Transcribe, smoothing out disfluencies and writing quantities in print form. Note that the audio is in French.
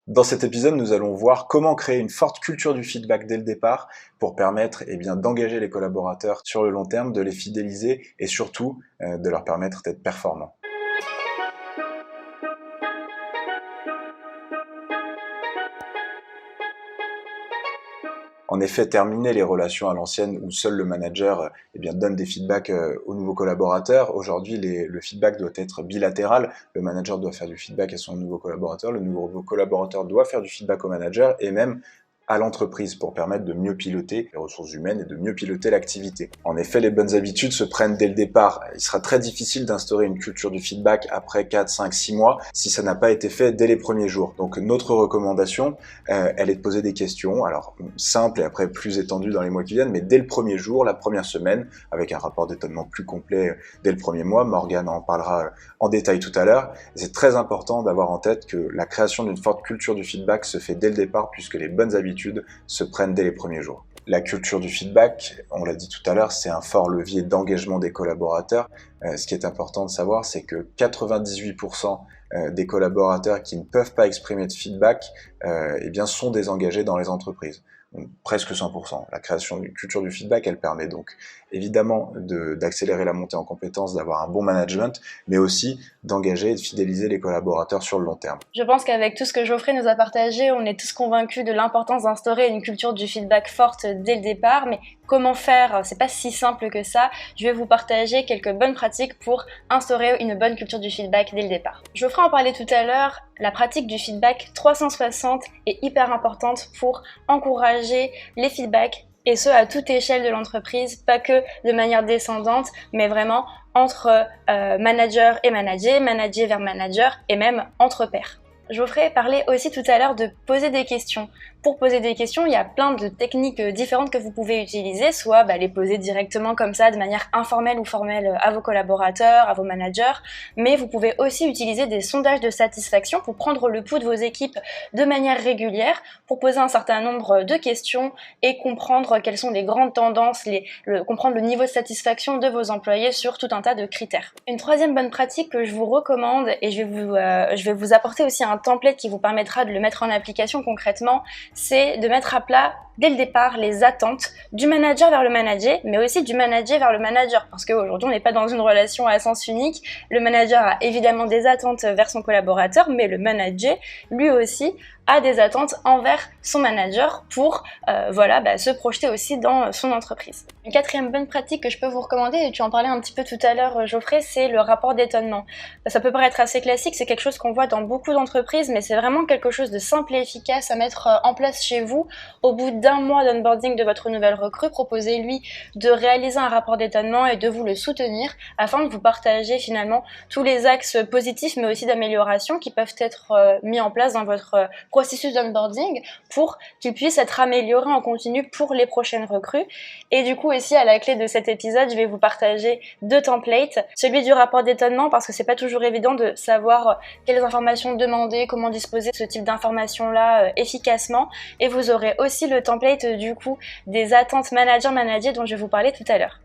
Dans cet épisode, nous allons voir comment créer une forte culture du feedback dès le départ pour permettre d'engager les collaborateurs sur le long terme, de les fidéliser et surtout de leur permettre d'être performants. En effet, terminer les relations à l'ancienne où seul le manager donne des feedbacks aux nouveaux collaborateurs. Aujourd'hui, le feedback doit être bilatéral. Le manager doit faire du feedback à son nouveau collaborateur, le nouveau collaborateur doit faire du feedback au manager et même à l'entreprise pour permettre de mieux piloter les ressources humaines et de mieux piloter l'activité. En effet, les bonnes habitudes se prennent dès le départ. Il sera très difficile d'instaurer une culture du feedback après 4, 5, 6 mois si ça n'a pas été fait dès les premiers jours. Donc notre recommandation, elle est de poser des questions, alors simples et après plus étendues dans les mois qui viennent, mais dès le premier jour, la première semaine, avec un rapport d'étonnement plus complet dès le premier mois. Morgane en parlera en détail tout à l'heure. C'est très important d'avoir en tête que la création d'une forte culture du feedback se fait dès le départ puisque les bonnes habitudes se prennent dès les premiers jours. La culture du feedback, on l'a dit tout à l'heure, c'est un fort levier d'engagement des collaborateurs. Ce qui est important de savoir, c'est que 98% des collaborateurs qui ne peuvent pas exprimer de feedback sont désengagés dans les entreprises. Donc, presque 100%. La création d'une culture du feedback, elle permet donc évidemment d'accélérer la montée en compétences, d'avoir un bon management, mais aussi d'engager et de fidéliser les collaborateurs sur le long terme. Je pense qu'avec tout ce que Geoffrey nous a partagé, on est tous convaincus de l'importance d'instaurer une culture du feedback forte dès le départ, mais comment faire? C'est pas si simple que ça. Je vais vous partager quelques bonnes pratiques pour instaurer une bonne culture du feedback dès le départ. Geoffrey en parlait tout à l'heure, la pratique du feedback 360 est hyper importante pour encourager les feedbacks et ce à toute échelle de l'entreprise, pas que de manière descendante, mais vraiment entre manager et manager vers manager et même entre pairs. Geoffrey parlait aussi tout à l'heure de poser des questions. Pour poser des questions, il y a plein de techniques différentes que vous pouvez utiliser, soit les poser directement comme ça, de manière informelle ou formelle à vos collaborateurs, à vos managers, mais vous pouvez aussi utiliser des sondages de satisfaction pour prendre le pouls de vos équipes de manière régulière, pour poser un certain nombre de questions et comprendre quelles sont les grandes tendances, comprendre le niveau de satisfaction de vos employés sur tout un tas de critères. Une troisième bonne pratique que je vous recommande, et je vais vous apporter aussi un template qui vous permettra de le mettre en application concrètement, c'est de mettre à plat dès le départ les attentes du manager vers le manager, mais aussi du manager vers le manager, parce qu'aujourd'hui on n'est pas dans une relation à sens unique. Le manager a évidemment des attentes vers son collaborateur, mais le manager lui aussi a des attentes envers son manager pour se projeter aussi dans son entreprise. Une quatrième bonne pratique que je peux vous recommander, et tu en parlais un petit peu tout à l'heure Geoffrey, c'est le rapport d'étonnement. Ça peut paraître assez classique, c'est quelque chose qu'on voit dans beaucoup d'entreprises, mais c'est vraiment quelque chose de simple et efficace à mettre en place chez vous. Au bout d'un mois d'onboarding de votre nouvelle recrue, proposez-lui de réaliser un rapport d'étonnement et de vous le soutenir afin de vous partager finalement tous les axes positifs mais aussi d'amélioration qui peuvent être mis en place dans votre processus d'onboarding pour qu'il puisse être amélioré en continu pour les prochaines recrues. Et du coup aussi à la clé de cet épisode, je vais vous partager deux templates. Celui du rapport d'étonnement parce que c'est pas toujours évident de savoir quelles informations demander, comment disposer de ce type d'informations là efficacement. Et vous aurez aussi le template du coup des attentes manager-manager dont je vais vous parler tout à l'heure.